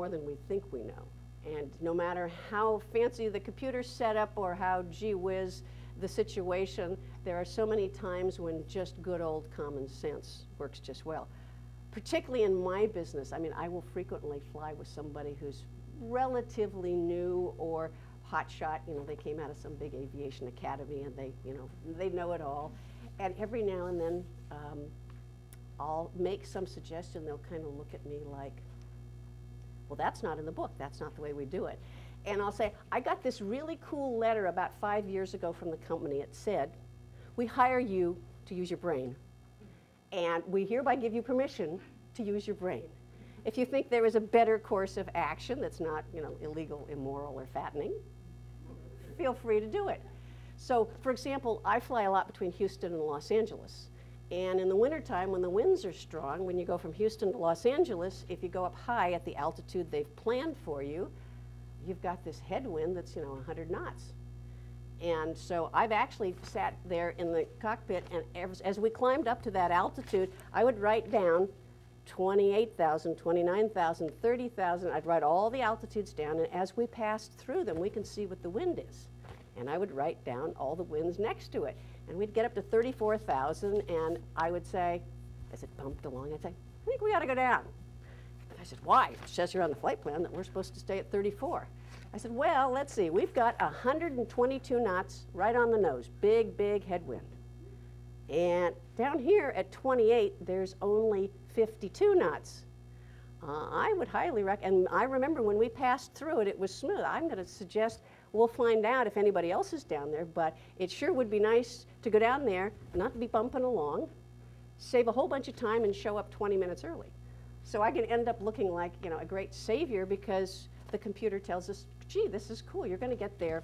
more than we think we know. And no matter how fancy the computer setup or how gee whiz the situation, there are so many times when just good old common sense works just well. Particularly in my business, I mean, I will frequently fly with somebody who's relatively new or hotshot. You know, they came out of some big aviation academy and they know it all. And every now and then, I'll make some suggestion. They'll kind of look at me like, well, that's not in the book. That's not the way we do it. And I'll say, I got this really cool letter about 5 years ago from the company. It said, we hire you to use your brain. And we hereby give you permission to use your brain. If you think there is a better course of action that's not, you know, illegal, immoral, or fattening, feel free to do it. So, for example, I fly a lot between Houston and Los Angeles. And in the wintertime, when the winds are strong, when you go from Houston to Los Angeles, if you go up high at the altitude they've planned for you, you've got this headwind that's, you know, 100 knots. And so I've actually sat there in the cockpit, and as we climbed up to that altitude, I would write down 28,000, 29,000, 30,000. I'd write all the altitudes down, and as we passed through them, we can see what the wind is. And I would write down all the winds next to it. And we'd get up to 34,000, and I would say, as it bumped along, I'd say, I think we ought to go down. I said, why? It says here on the flight plan that we're supposed to stay at 34. I said, well, let's see. We've got 122 knots right on the nose, big, big headwind. And down here at 28, there's only 52 knots. I would highly recommend, and I remember when we passed through it, it was smooth. I'm going to suggest we'll find out if anybody else is down there, but it sure would be nice to go down there, not to be bumping along, save a whole bunch of time, and show up 20 minutes early. So I can end up looking like, you know, a great savior because the computer tells us, gee, this is cool. You're going to get there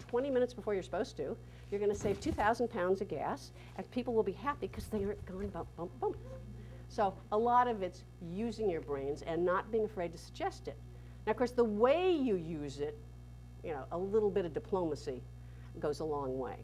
20 minutes before you're supposed to. You're going to save 2,000 pounds of gas, and people will be happy because they aren't going bump, bump, bump. So a lot of it's using your brains and not being afraid to suggest it. Now, of course, the way you use it, you know, a little bit of diplomacy goes a long way.